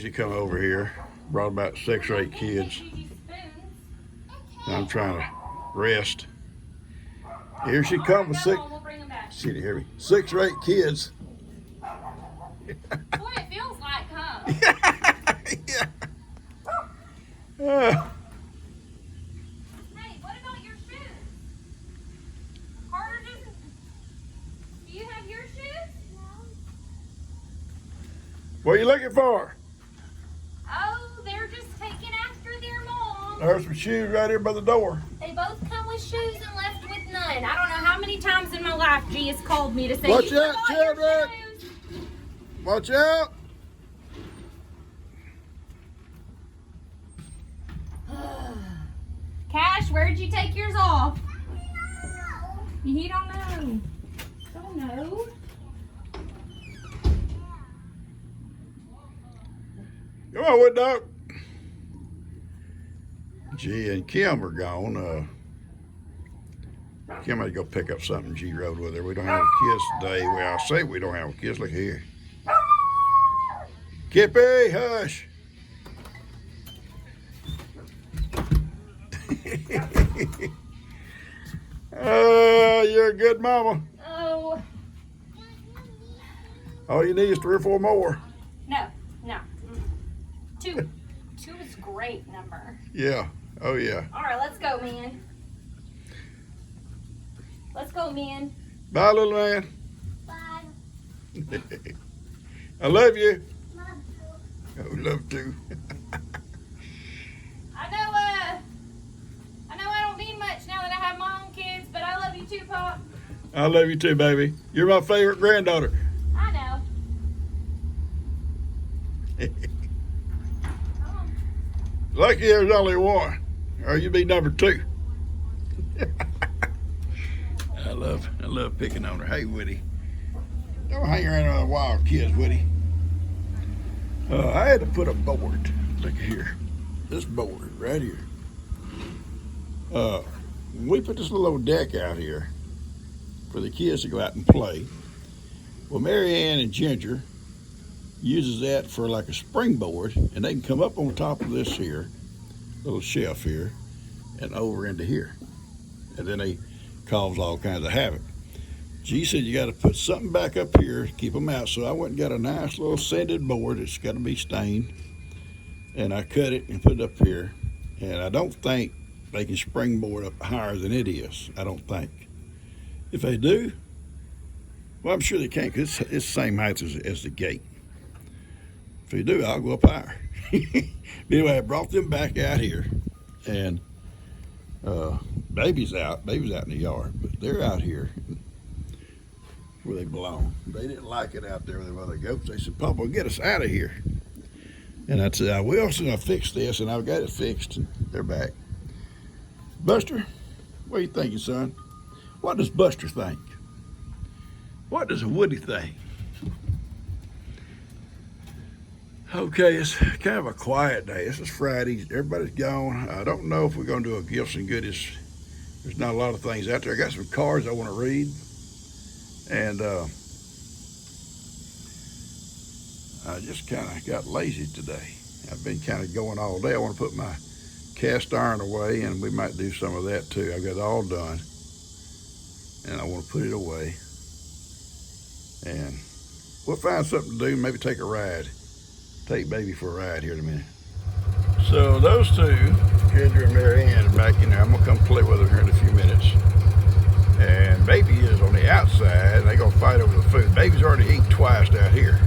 usually come over here. Brought about 6 or 8 kids. And I'm trying to rest. Here she comes with 6. See, hear me? 6 or 8 kids. That's what it feels like, huh? Yeah. Hey, what about your shoes? Carter doesn't. Do you have your shoes? No. What are you looking for? Oh, they're just taking after their mom. There's some shoes right here by the door. They both come with shoes and left with none. I don't know how many times in my life G has called me to say, Watch you out, forgot your children. shoes. Watch out. Cash, where'd you take yours off? He don't know. Don't know. Come on, Wood Dog. G and Kim are gone. Kim had to go pick up something. G rode with her. We don't have kids today. Well, I say we don't have kids. Look here. Kippy, hush. Oh, you're a good mama. Oh. All you need is 3 or 4 more. No. 2. 2 is great number. Yeah. Oh, yeah. All right, let's go, man. Let's go, man. Bye, little man. Bye. I love you. Love you. I would love to. I know I don't mean much now that I have my own kids, but I love you too, Pop. I love you too, baby. You're my favorite granddaughter. I know. Come on. Lucky there's only one, or you'd be number 2. I love picking on her. Hey, Woody. Don't hang around with wild kids, Woody. I had to put a board. Look here. This board right here. We put this little old deck out here for the kids to go out and play. Well, Mary Ann and Ginger uses that for like a springboard, and they can come up on top of this here, little shelf here, and over into here. And then they cause all kinds of havoc. G said you got to put something back up here to keep them out. So I went and got a nice little sanded board. It's got to be stained. And I cut it and put it up here. And I don't think they can springboard up higher than it is. I don't think. If they do, well, I'm sure they can, because it's the same height as the gate. If they do, I'll go up higher. Anyway, I brought them back out here. And baby's out. Baby's out in the yard. But they're out here where they belong. They didn't like it out there with the other goats. They said, Papa, get us out of here. And I said, I will, so I fix this, and I've got it fixed, and they're back. Buster, what are you thinking, son? What does Buster think? What does Woody think? Okay, it's kind of a quiet day. This is Friday. Everybody's gone. I don't know if we're going to do a gifts and goodies. There's not a lot of things out there. I got some cards I want to read. And I just kind of got lazy today. I've been kind of going all day. I want to put my cast iron away, and we might do some of that too. I've got it all done, and I want to put it away. And we'll find something to do, maybe take a ride. Take baby for a ride here in a minute. So those two, Ginger and Mary Ann, are back in there. I'm going to come play with them here in a few minutes. And baby is on the outside, and they're going to fight over the food. Baby's already eaten twice down here.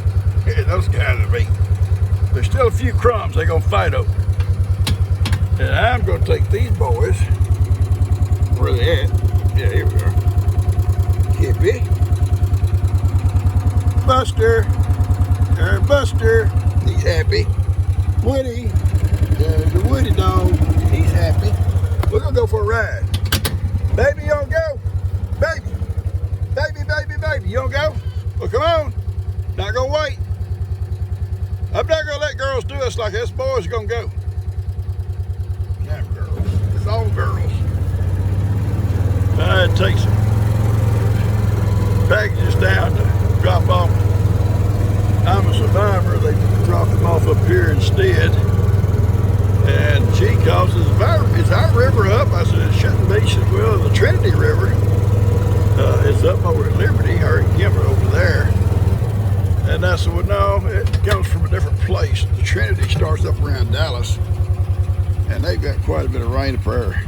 Those guys have eaten. There's still a few crumbs they're going to fight over. And I'm going to take these boys. Where are they at? Yeah, here we are. Kippy. Buster. Buster. He's happy. Woody. There's the Woody dog. He's happy. We're going to go for a ride. Baby, you don't go? Baby. Baby. You don't go? Well, come on. Not going to wait. I'm not going to let girls do us like this. Boys are going to go. Not girls. It's all girls. It takes some packages down to drop off I'm a survivor. They dropped him off up here instead. And she calls, is our river up? I said, it shouldn't be. She said, well, the Trinity River is up over at Liberty, or in Kimber over there. And I said, well, no, it comes from a different place. The Trinity starts up around Dallas, and they've got quite a bit of rain up there.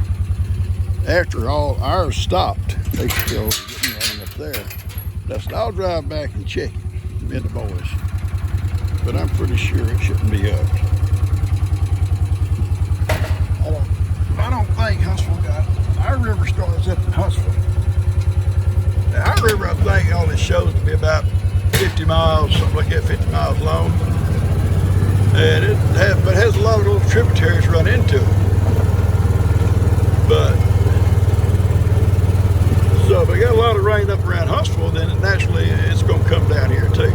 After all ours stopped, they still getting rain up there. I said, I'll drive back and check it, me and the boys. But I'm pretty sure it shouldn't be up. I don't think Huntsville got it. Our river starts up in Huntsville. Now, our river, I think, only shows to be about 50 miles, something like that, 50 miles long. And it has a lot of little tributaries run into it. But, so if we got a lot of rain up around Huntsville, then naturally it's going to come down here too.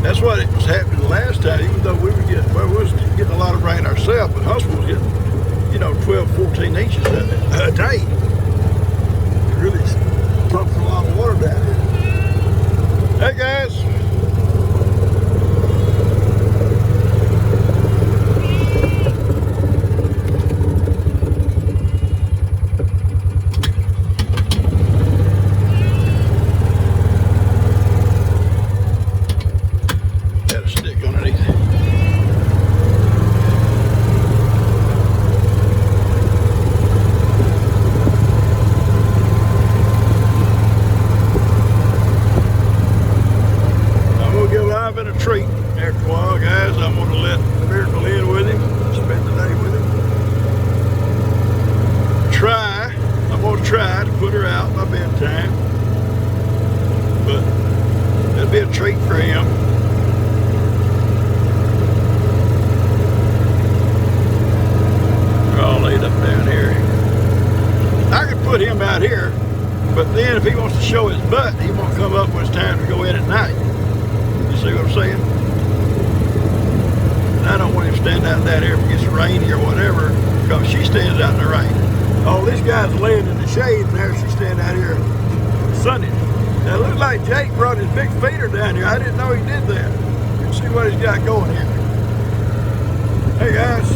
That's what it was happening last time, even though we was getting a lot of rain ourselves, but Huntsville was getting, 12, 14 inches a day. It really pumped a lot of water down here. Hey guys. Got a stick underneath. Been a treat. After a while, guys, I'm going to let Miracle in with him, spend the day with him. I'm going to try to put her out by bedtime, but it'll be a treat for him. They're all laid up down here. I could put him out here, but then if he wants to show his butt, he won't come up when it's time to go in at night. See what I'm saying? And I don't want him standing out down here if it gets rainy or whatever, because she stands out in the rain. Oh, this guy's laying in the shade, and there she's standing out here sunning. Now, it looks like Jake brought his big feeder down here. I didn't know he did that. Let's see what he's got going here. Hey, guys.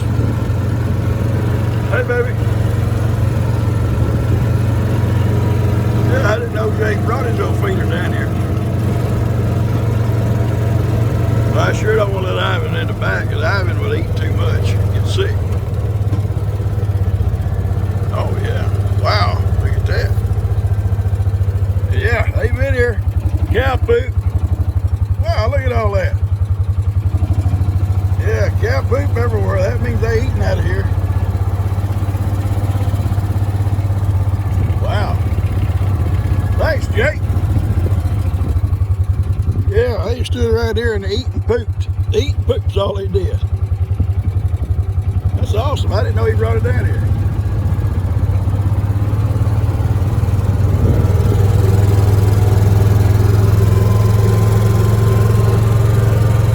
Hey, baby. Yeah, I didn't know Jake brought his old feeder down here. I sure don't want to let Ivan in the back, because Ivan will eat too much, get sick. Oh yeah, wow, look at that. Yeah, they've been here. Cow poop. Wow, look at all that. Yeah, cow poop everywhere. That means they eating out of here. Wow. Thanks, Jake. Yeah, they stood right there and they eat and pooped. They eat and poop's all they did. That's awesome. I didn't know he brought it down here.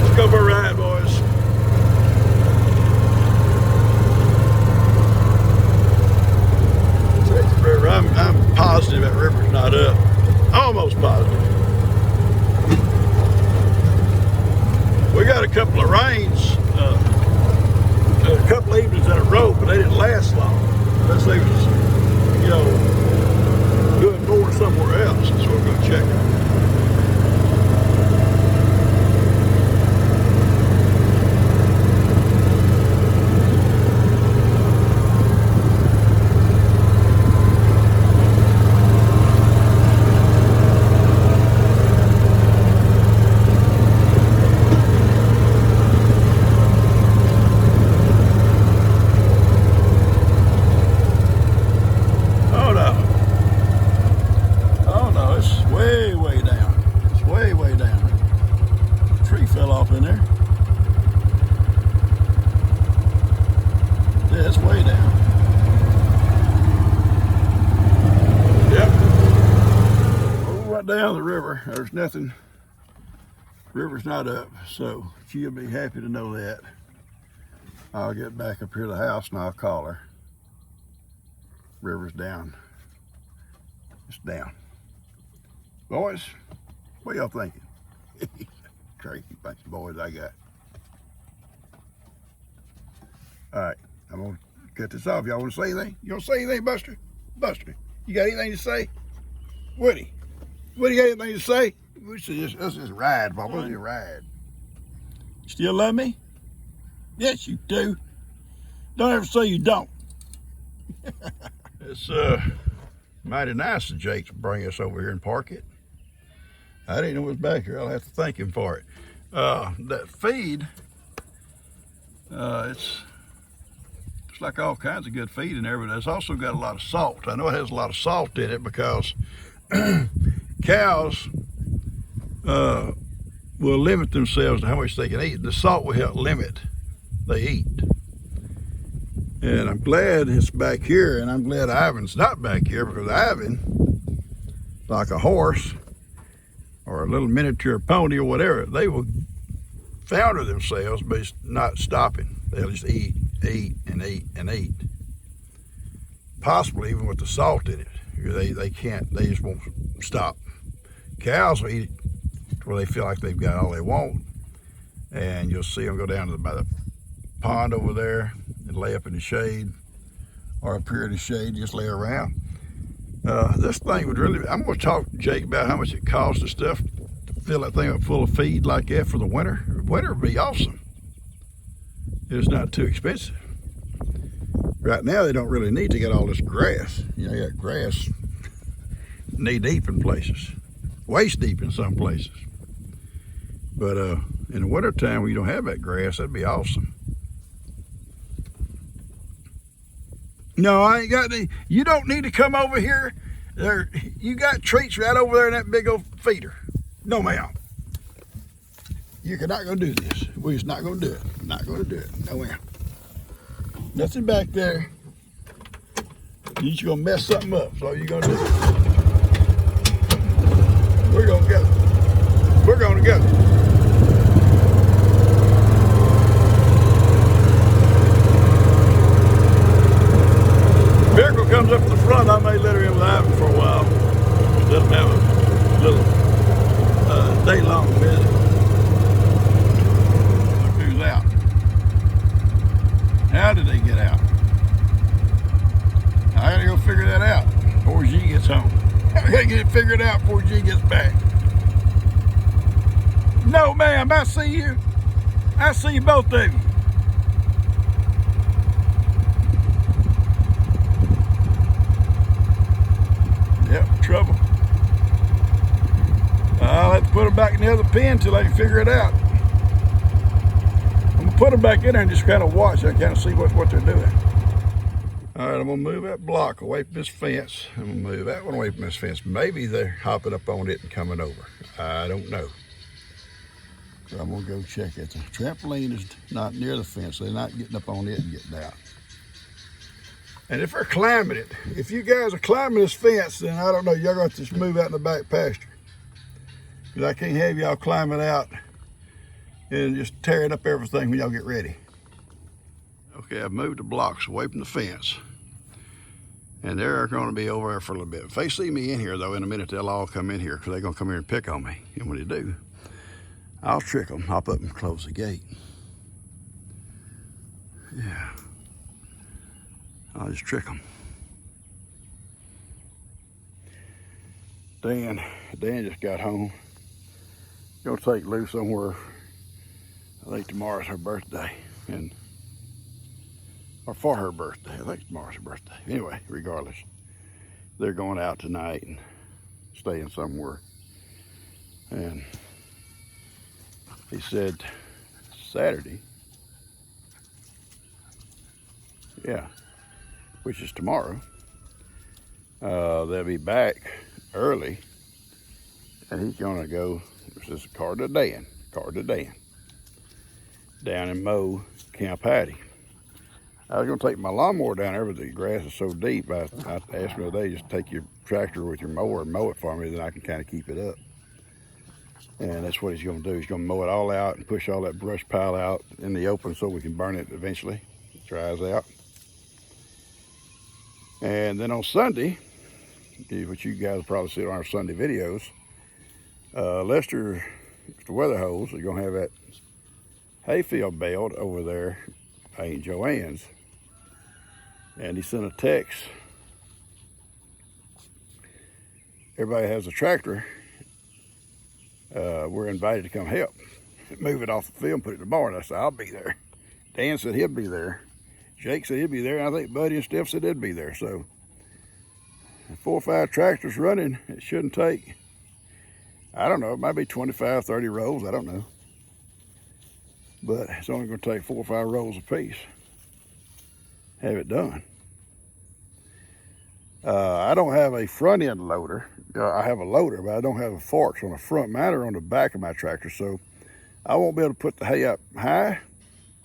Let's go for a ride, boys. Take the river. I'm positive that river's not up. Almost positive. We got a couple of rains, a couple of evenings in a row, but they didn't last long. Unless they was, doing more somewhere else. So we're going to check it. Down the river, there's nothing. River's not up, so she'll be happy to know that. I'll get back up here to the house and I'll call her. River's down. It's down. Boys, what y'all thinking? crazy bunch of boys I got. All right, I'm gonna cut this off. Y'all wanna say anything? You wanna say anything, Buster? Buster, you got anything to say? Woody, Woody, got anything to say? Let's just ride, Bob. Let's just ride. Still love me? Yes, you do. Don't ever say you don't. It's mighty nice of Jake to bring us over here and park it. I didn't know it was back here. I'll have to thank him for it. That feed, it's like all kinds of good feed in there, but it's also got a lot of salt. I know it has a lot of salt in it because cows will limit themselves to how much they can eat. The salt will help limit they eat. And I'm glad it's back here, and I'm glad Ivan's not back here, because Ivan, like a horse or a little miniature pony or whatever, they will founder themselves by not stopping. They'll just eat, and eat, and eat. Possibly even with the salt in it. They can't, they just won't stop. Cows will eat it where they feel like they've got all they want. And you'll see them go down to by the pond over there and lay up in the shade, or up here in the shade, just lay around. This thing would really, I'm going to talk to Jake about how much it costs and stuff to fill that thing up full of feed like that for the winter. Winter would be awesome. It's not too expensive. Right now they don't really need to get all this grass. You know, you got grass knee deep in places, waist deep in some places. But in the wintertime, when you don't have that grass, that'd be awesome. No, I ain't got any. You don't need to come over here. There, you got treats right over there in that big old feeder. No, ma'am. You're not gonna do this. We're just not gonna do it. Not gonna do it. No, ma'am. Nothing back there. You're just gonna mess something up. That's all you're gonna do. We're gonna go. We're gonna go. Miracle comes up to the front. I may let her in with Ivan for a while. Let them have a little day-long visit. Look who's out. How did they get out? I gotta go figure that out before G gets home. I gotta get it figured out before G gets back. No, ma'am, I see you. I see both of you. Yep, trouble. I'll have to put them back in the other pen until I can figure it out. I'm gonna put them back in there and just kind of watch. I kind of see what they're doing. All right, I'm gonna move that block away from this fence. I'm gonna move that one away from this fence. Maybe they're hopping up on it and coming over. I don't know. So I'm gonna go check it. The trampoline is not near the fence. So they're not getting up on it and getting out. And if they're climbing it, if you guys are climbing this fence, then I don't know, y'all got to just move out in the back pasture. Because I can't have y'all climbing out and just tearing up everything when y'all get ready. Okay, I've moved the blocks away from the fence. And they're going to be over there for a little bit. If they see me in here, though, in a minute, they'll all come in here because they're going to come here and pick on me. And when they do, I'll trick them, hop up and close the gate. Yeah. I'll just trick them. Dan just got home. Gonna take Lou somewhere. I think tomorrow's her birthday, or for her birthday. I think tomorrow's her birthday. Anyway, regardless, they're going out tonight and staying somewhere. And he said Saturday, yeah, which is tomorrow, they'll be back early, and he's gonna go, this is a car to Dan, down and mow Camp Hattie. I was gonna take my lawnmower down there, but the grass is so deep, I asked him the other day, just take your tractor with your mower and mow it for me, then I can kind of keep it up. And that's what he's gonna do. He's gonna mow it all out and push all that brush pile out in the open so we can burn it eventually. It dries out. And then on Sunday, which you guys will probably see on our Sunday videos, Lester Mr. Weatherholes is gonna have that hayfield baled over there by Aunt Joanne's. And he sent a text. Everybody has a tractor. We're invited to come help. Move it off the field and put it in the barn. I said, I'll be there. Dan said he'll be there. Jake said he'll be there. And I think Buddy and Steph said they'd be there. So 4 or 5 tractors running, it shouldn't take, I don't know, it might be 25, 30 rolls, I don't know. But it's only gonna take 4 or 5 rolls a piece. Have it done. I don't have a front end loader. I have a loader, but I don't have a forks on the front. Mine are on the back of my tractor, so I won't be able to put the hay up high.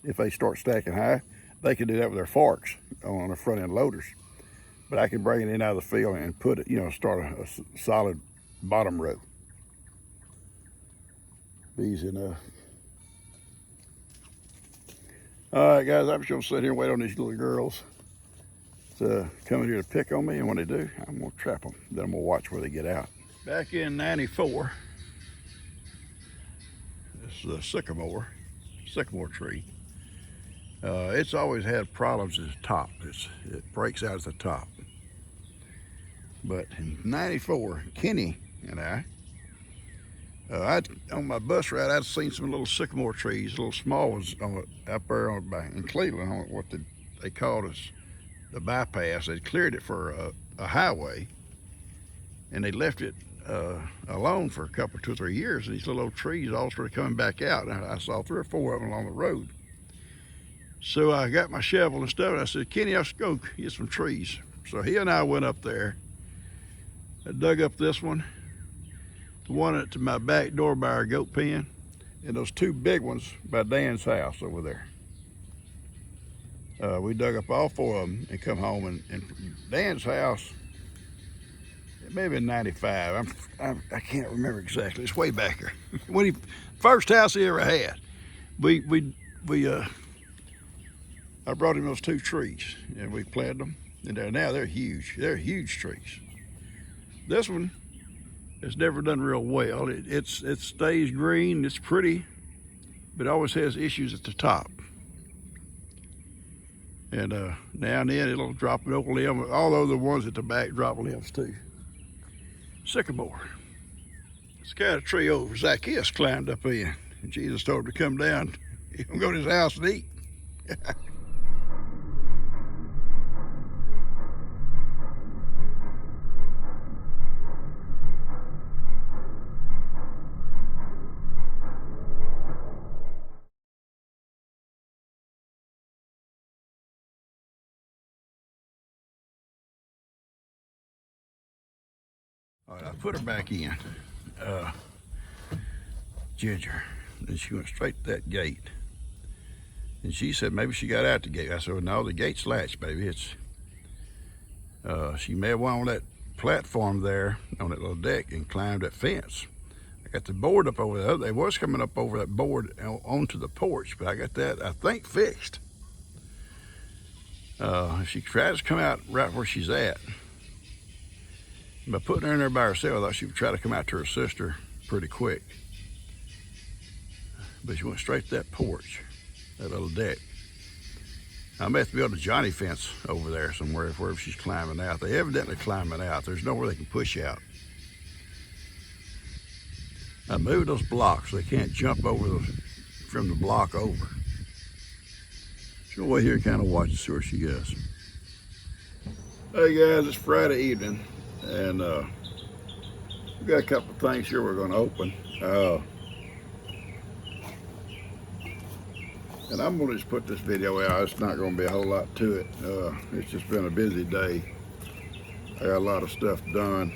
If they start stacking high, they can do that with their forks on the front end loaders. But I can bring it in out of the field and put it, start a solid bottom row. Easy enough. All right, guys, I'm just gonna sit here and wait on these little girls to come in here to pick on me, and when they do, I'm gonna trap them. Then I'm gonna watch where they get out. Back in '94, this is a sycamore tree. It's always had problems at the top. It breaks out at the top. But in '94, Kenny and I on my bus ride, I'd seen some little sycamore trees, little small ones up there in Cleveland, on what they called us the bypass. They'd cleared it for a highway, and they left it alone for a couple, 2 or 3 years. And these little old trees all started coming back out. And I saw 3 or 4 of them along the road. So I got my shovel and stuff, and I said, Kenny, let's go get some trees. So he and I went up there. I dug up this one, the one to my back door by our goat pen, and those 2 big ones by Dan's house over there. We dug up all 4 of them and come home, and Dan's house, it may have been '95. I can't remember exactly. It's way back here. When first house he ever had. I brought him those 2 trees, and we planted them, and now they're huge. They're huge trees. This one has never done real well. It stays green, it's pretty, but it always has issues at the top. And now and then it'll drop an oak limb, although the ones at the back drop limbs too. Sycamore. It's the kind of tree over Zacchaeus climbed up in, and Jesus told him to come down. He can go to his house and eat. All right, I put her back in, Ginger, and she went straight to that gate. And she said maybe she got out the gate. I said, well, no, the gate's latched, baby. She may have went on that platform there on that little deck and climbed that fence. I got the board up over there. They was coming up over that board onto the porch, but I got that, I think, fixed. If she tries to come out right where she's at, by putting her in there by herself, I thought she would try to come out to her sister pretty quick. But she went straight to that porch, that little deck. I may have to build a Johnny fence over there somewhere, wherever she's climbing out. They evidently climbing out. There's nowhere they can push out. I moved those blocks so they can't jump over from the block over. She'll wait here and kind of watch and see where she goes. Hey guys, it's Friday evening, and we got a couple of things here we're going to open. And I'm going to just put this video out. It's not going to be a whole lot to it. It's just been a busy day. I got a lot of stuff done.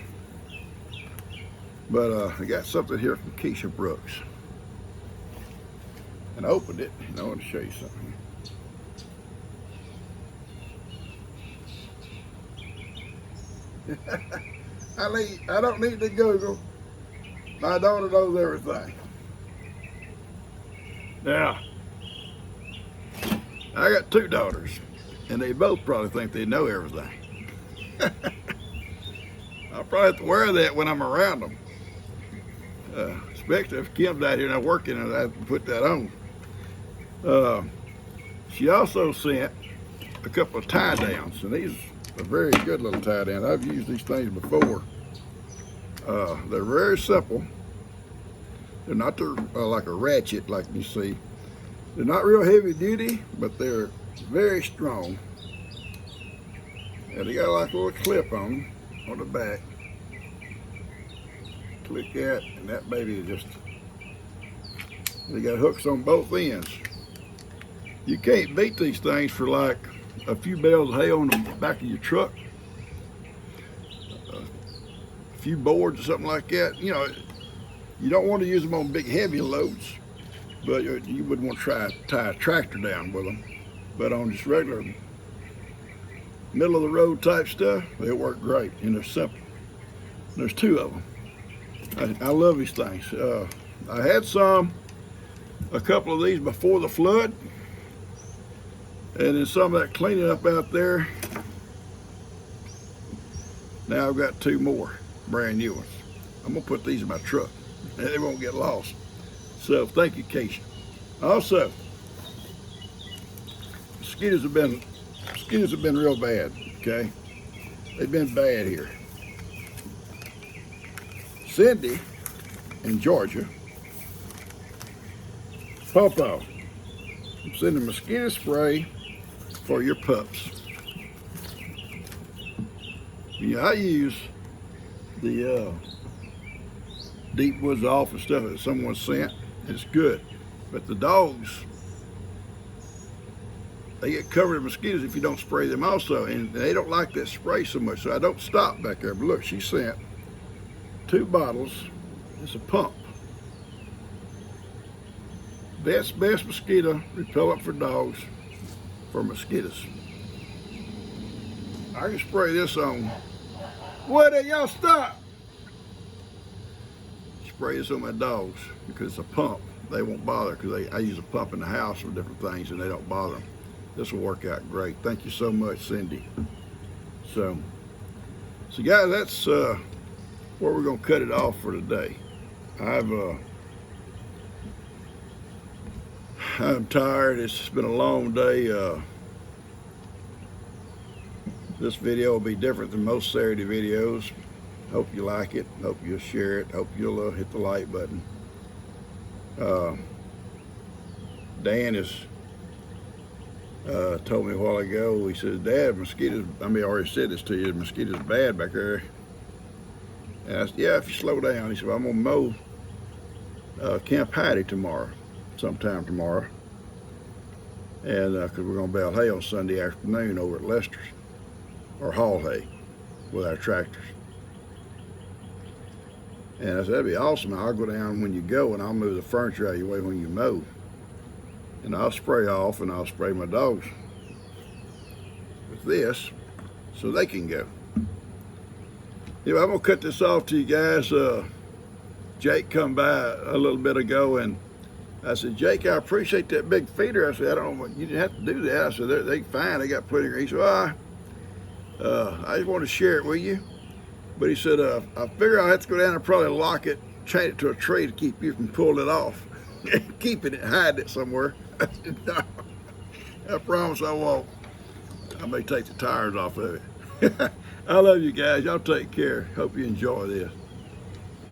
But I got something here from Keisha Brooks. And I opened it, and I want to show you something. I don't need to Google. My daughter knows everything. Now, I got 2 daughters, and they both probably think they know everything. I'll probably have to wear that when I'm around them. Especially if Kim's out here and I'm working and I have to put that on. Uh, she also sent a couple of tie downs, and these are very good little tie downs. I've used these things before. They're very simple. They're not like a ratchet like you see. They're not real heavy duty, but they're very strong. And they got like a little clip on them on the back. Click that, and that baby is just, they got hooks on both ends. You can't beat these things for like a few bales of hay on the back of your truck, a few boards or something like that. You know, you don't want to use them on big heavy loads, but you wouldn't want to try to tie a tractor down with them. But on just regular middle of the road type stuff, they work great, and they're simple. There's two of them. I love these things. I had a couple of these before the flood, and then some of that cleaning up out there. Now I've got two more brand new ones. I'm gonna put these in my truck, and they won't get lost. So thank you, Keisha. Also, mosquitoes have been real bad. Okay, they've been bad here. Cindy in Georgia, Pawpaw, I'm sending mosquito spray for your pups. Yeah, I use the Deep Woods Office stuff that someone sent. It's good, but the dogs, they get covered in mosquitoes if you don't spray them also, and they don't like that spray so much, so I don't stop back there. But look, she sent 2 bottles. It's a pump. Best mosquito repellent for dogs, for mosquitoes. I can spray this on. What? Y'all stop! Spray this on my dogs because it's a pump. They won't bother because I use a pump in the house for different things and they don't bother them. This will work out great. Thank you so much, Cindy. So guys, that's where we're gonna cut it off for today. I'm tired. It's been a long day. This video will be different than most Saturday videos. Hope you like it. Hope you'll share it. Hope you'll hit the like button. Dan has told me a while ago, he says, Dad, mosquitoes, I already said this to you, mosquitoes bad back there. And I said, yeah, if you slow down. He said, well, I'm going to mow Camp Hattie sometime tomorrow. And because we're going to bale hay on Sunday afternoon over at Lester's, or haul hay with our tractors. And I said, that'd be awesome. I'll go down when you go and I'll move the furniture out of your way when you mow. And I'll spray off and I'll spray my dogs with this so they can go. Anyway, I'm gonna cut this off to you guys. Jake come by a little bit ago and I said, Jake, I appreciate that big feeder. I said, I don't know, you didn't have to do that. I said, they're fine, they got plenty of. He said, well, I just want to share it with you. But he said, I figure I'll have to go down and probably lock it, chain it to a tree to keep you from pulling it off. Keeping it, hiding it somewhere. I said, no, I promise I won't. I may take the tires off of it. I love you guys. Y'all take care. Hope you enjoy this.